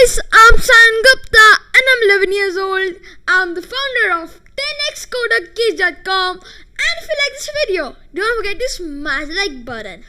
guys, I'm Gupta and I'm 11 years old. I'm the founder of 10xcoderkids.com, and if you like this video, don't forget to smash the like button.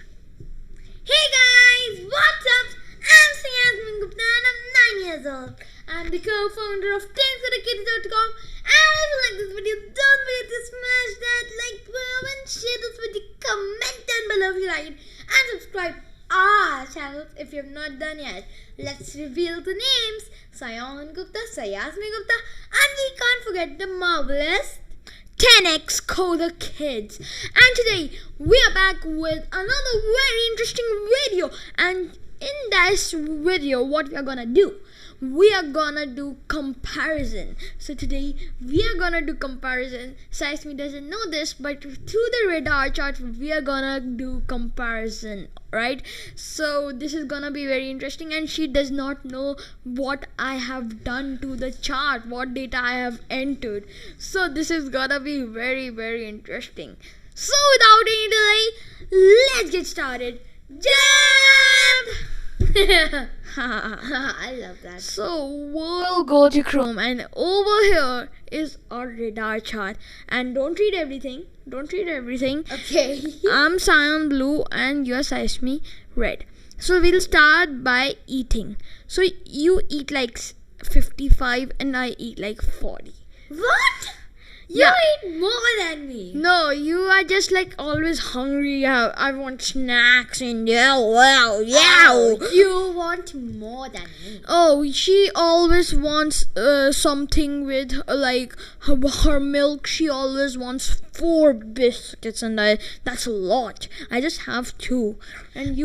Hey guys, what's up? I'm Saiasmi Gupta and I'm 9 years old. I'm the co-founder of 10xcoderkids.com, and if you like this video, don't forget to smash that like button and share this video, comment down below if you like it, and subscribe our channel if you have not done yet. Let's reveal the names: Saion Gupta, Saiasmi Gupta, and we can't forget the marvelous 10x Coder Kids. And today we are back with another very interesting video. And in this video, what we are gonna do? We are gonna do comparison. So today we are gonna do comparison. Saiasmi doesn't know this, but through the radar chart we are gonna do comparison, right? So this is gonna be very interesting, and she does not know what I have done to the chart, what data I have entered. So this is gonna be very, very interesting. So without any delay, let's get started. Jump! I love that. So we'll go to Chrome, and over here is our radar chart. And don't read everything. Okay. I'm Cyan blue and you're Saiasmi red. So we'll start by eating. So you eat like 55 and I eat like 40. What? You eat more than me. No, you are just like always hungry. I want snacks and wow. You want more than me. Oh, she always wants something with like her milk. She always wants 4 biscuits, and that's a lot. I just have 2, and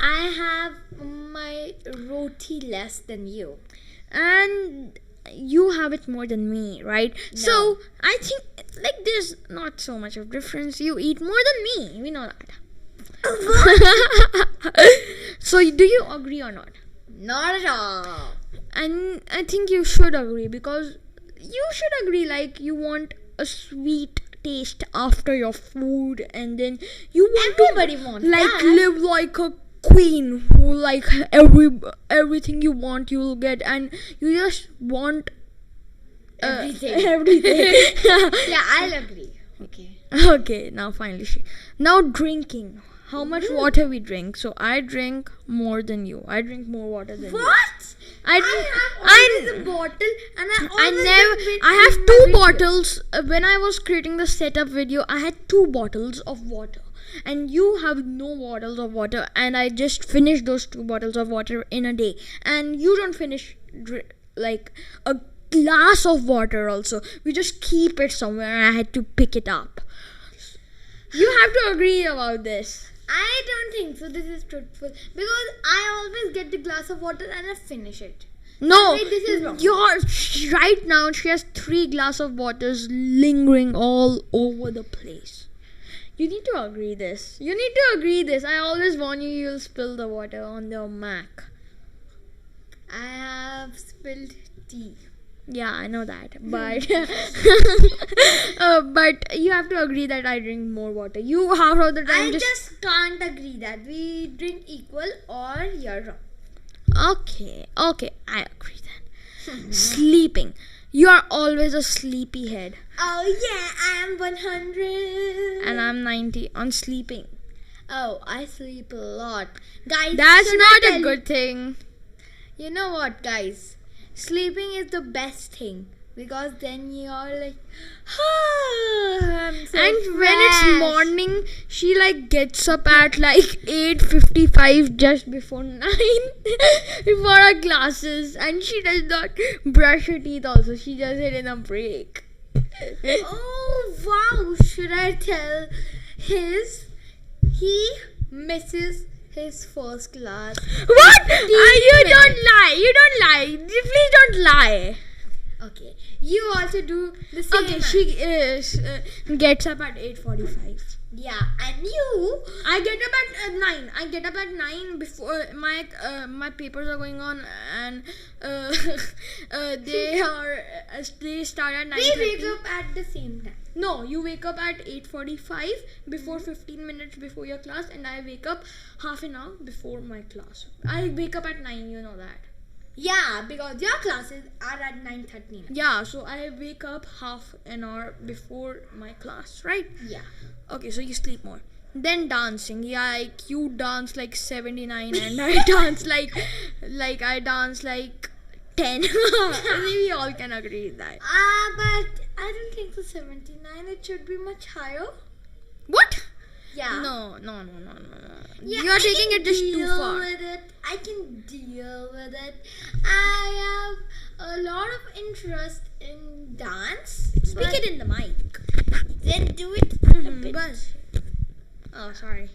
I have my roti less than you. And you have it more than me, right? No. So I think like there's not so much of difference. You eat more than me. We know that. So do you agree or not? Not at all. And I think you should agree, because you should agree, like you want a sweet taste after your food, and then you want everybody wants like that. Live like a queen who like everything you want you'll get, and you just want everything. Yeah, I'll agree. Okay, now finally now drinking. How much water we drink? So I drink more than you. I drink more water than you. What? I have the bottle, and I have 2 bottles. When I was creating the setup video, I had 2 bottles of water, and you have no bottles of water, and I just finished those 2 bottles of water in a day, and you don't finish like a glass of water also. We just keep it somewhere, and I had to pick it up. You have to agree about this. I don't think so. This is truthful, because I always get the glass of water and I finish it. No, this is wrong. Right now she has 3 glasses of waters lingering all over the place. You need to agree this. I always warn you, you'll spill the water on your Mac. I have spilled tea. Yeah, I know that, but but you have to agree that I drink more water. You half of the time I just can't agree that we drink equal, or you're wrong. Okay, I agree then. Sleeping. You are always a sleepyhead. Oh yeah, I am 100. And I'm 90 on sleeping. Oh, I sleep a lot. Guys, that's not a good thing. You know what, guys? Sleeping is the best thing, because then you're like, I'm so and when it's morning, she like gets up at like 8:55, just before 9, before her classes, and she does not brush her teeth also. She does it in a break. Oh wow, should I tell he misses his first class. What? You don't lie. Please don't lie. Okay. You also do the same. Okay, she gets up at 8:45. Yeah, and you? I get up at 9. I get up at 9 before my papers are going on, and they start at 9:30. We wake up at the same time. No, you wake up at 8:45 before 15 minutes before your class, and I wake up half an hour before my class. I wake up at 9, you know that. Yeah, because your classes are at 9:30. Yeah, so I wake up half an hour before my class, right? Yeah. Okay, so you sleep more. Then dancing, yeah, like you dance like 79 and I dance like I dance like 10. We all can agree with that. But I don't think so. 79. It should be much higher. What? Yeah. No. Yeah, You are taking it just too deal far. with it. I can deal with it. I have a lot of interest in dance. Speak but it in the mic. Then do it a bit. Oh, sorry.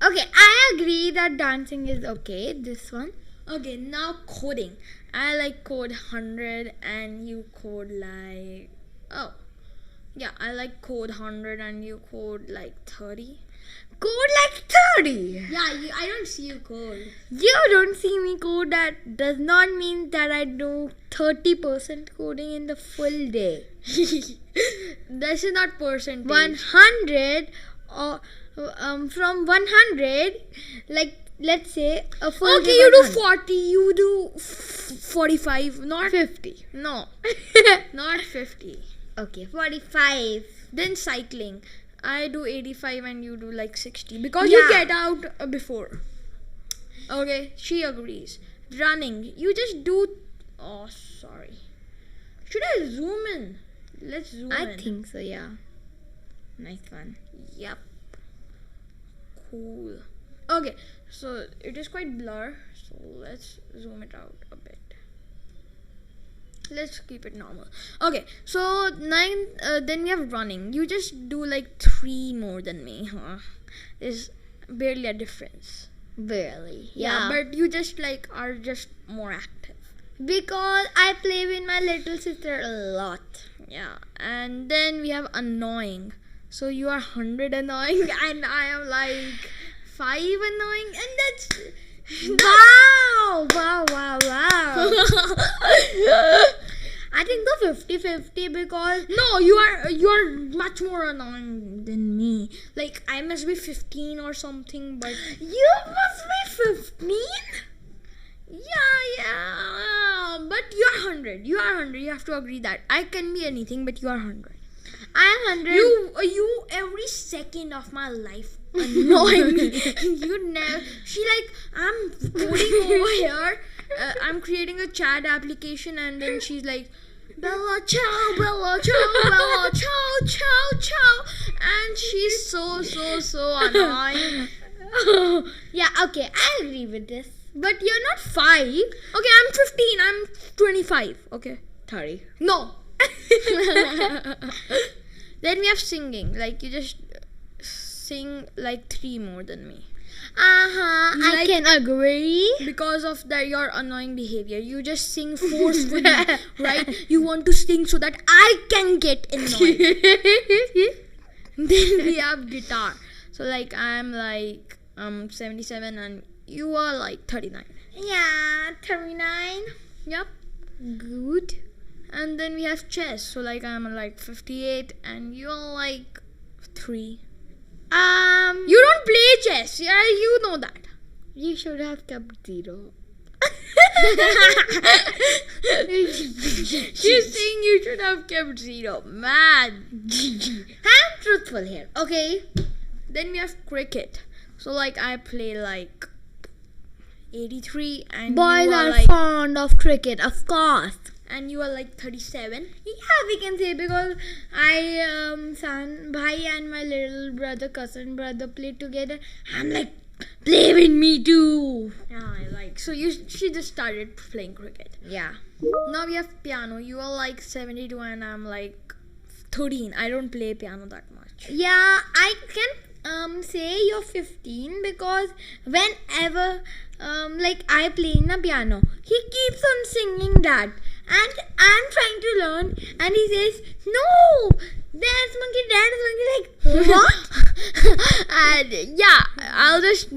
Okay, I agree that dancing is okay. This one. Okay, now coding. I like code 100 and you code like... Oh. Yeah, I like code 100 and you code like 30. Code like 30. Yeah, I don't see you code. You don't see me code. That does not mean that I do 30% coding in the full day. This is not percentage. 100 or from 100, like let's say a full Okay, day you do 100. 40, you do 45, not 50. No, not 50. Okay, 45. Then cycling. I do 85 and you do like 60 because Yeah. you get out before. Okay, she agrees. Running. You just do... Oh, sorry. Should I zoom in? Let's zoom in. I think so, yeah. Nice one. Yep. Cool. Okay, so it is quite blur. So let's zoom it out a bit. Let's keep it normal. Okay, so 9. Then we have running. You just do like 3 more than me. Huh? There's barely a difference. Barely. Yeah, but you just like are just more active. because I play with my little sister a lot. Yeah, and then we have annoying. So you are 100 annoying, and I am like 5 annoying, and that's Wow! I think the 50-50 because no. You are much more annoying than me. Like I must be 15 or something, but you must be 15. yeah. But you are 100. You are 100. You have to agree that I can be anything, but you are 100. I'm 100. You every second of my life annoy me. You never. She like I'm coding over here. I'm creating a chat application, and then she's like, Bella ciao, Bella ciao, Bella ciao, ciao, ciao, and she's so annoying. Yeah, okay, I agree with this. But you're not 5. Okay, I'm 15. I'm 25. Okay, 30. no. Then we have singing. Like you just sing like 3 more than me. I Like- can agree. Because of that your annoying behavior. You just sing forcefully, right? You want to sing so that I can get annoyed. Then we have guitar. So like I'm like 77 and you are like 39. Yeah, 39. Yep. Good. And then we have chess. So like I'm like 58 and you're like 3. You don't play chess. Yeah, you know that. You should have kept 0. She's saying you should have kept 0. Man. I'm truthful here, okay? Then we have cricket. So like I play like 83 and Boys you are are like fond of cricket, of course. and you are like 37. Yeah, we can say because son, bhai and my little brother, cousin brother played together. I'm like, play with me too. Yeah, I like. So she just started playing cricket. Yeah. Now we have piano. You are like 72 and I'm like 13. I don't play piano that much. Yeah, I can say you're 15 because whenever like I play in a piano, he keeps on singing that. And I'm trying to learn and he says, no, there's monkey, like, what? And yeah, I'll just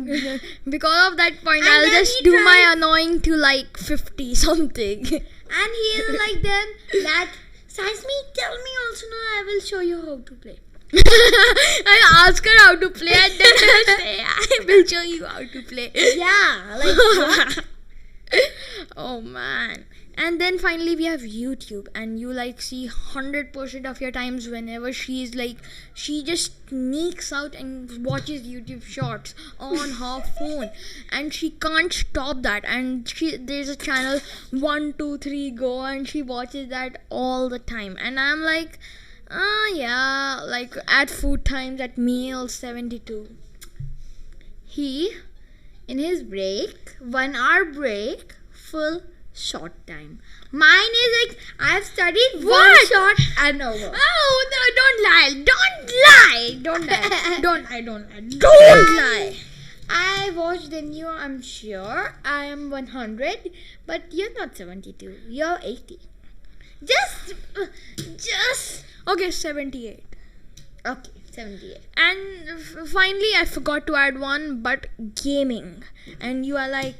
because of that point, And I'll then just he do my tries- annoying to like 50 something. And he is like then that, Saiasmi, tell me also now, I will show you how to play. I ask her how to play and then I say, I will show you how to play. Yeah, like Oh man. And then finally we have YouTube, and you like see 100% of your times whenever she just sneaks out and watches YouTube shorts on her phone, and she can't stop that. And there's a channel 123 Go, and she watches that all the time. And I'm like, yeah, like at food times at meal 72. he, in his break, 1 hour break, full short time. Mine is like I've studied one What? shot and over. Oh no! Don't lie! I watched the new. I'm sure I am 100, but you're not 72. You're 80. Just Okay, 78. okay. 78. And finally, I forgot to add one, but gaming. And you are like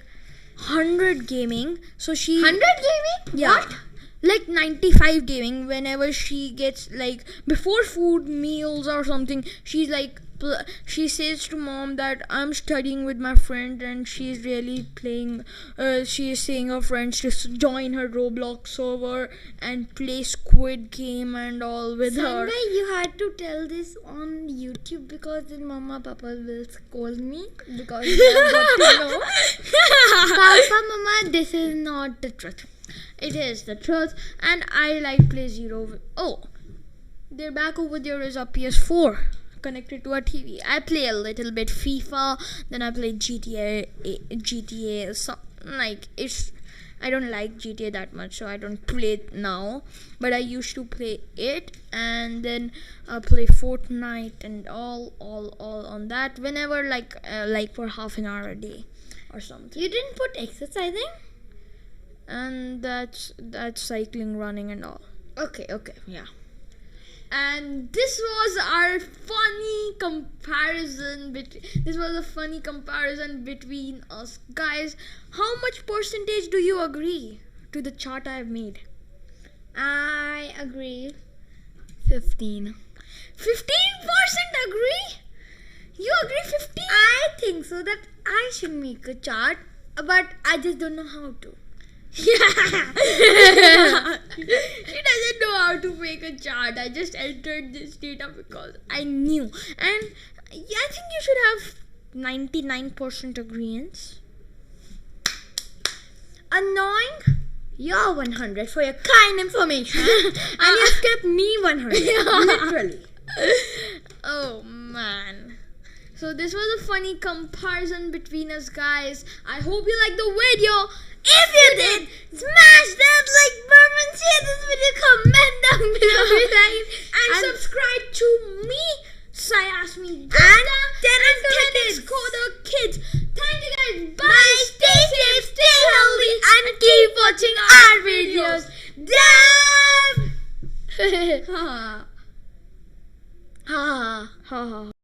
100 gaming. So she 100 gaming? Yeah. What? Like 95 gaming. Whenever she gets like before food meals or something, she's like she says to mom that I'm studying with my friend, and she's really playing. She is saying her friends to join her Roblox server and play Squid Game and all with her. Someday you had to tell this on YouTube because then Mama Papa will scold me because you have got to know. Papa Mama, this is not the truth. It is the truth, and I like play Zero. Oh, their back over there is a PS4 connected to a TV. I play a little bit FIFA, then I play GTA. So like I don't like GTA that much, so I don't play it now. But I used to play it, and then play Fortnite and all on that whenever like for half an hour a day or something. You didn't put exercising? And that's cycling, running, and all. Okay, yeah. And this was our funny comparison. This was a funny comparison between us guys. How much percentage do you agree to the chart I've made? I agree. 15. 15% agree? You agree 15? I think so that I should make a chart, but I just don't know how to. Yeah. She doesn't know how to make a chart. I just entered this data because I knew. And yeah, I think you should have 99% agreement. Annoying? You're 100 for your kind information. And you skipped me 100. Literally. Oh man. So this was a funny comparison between us guys. I hope you liked the video. If you did, smash that like button, share this video, comment down below, and subscribe to me, Saiasmi, Gupta, and Tennis Coder Kids. Thank you guys. Bye. Stay safe, stay healthy, and keep watching our videos. Damn. Ha ha ha.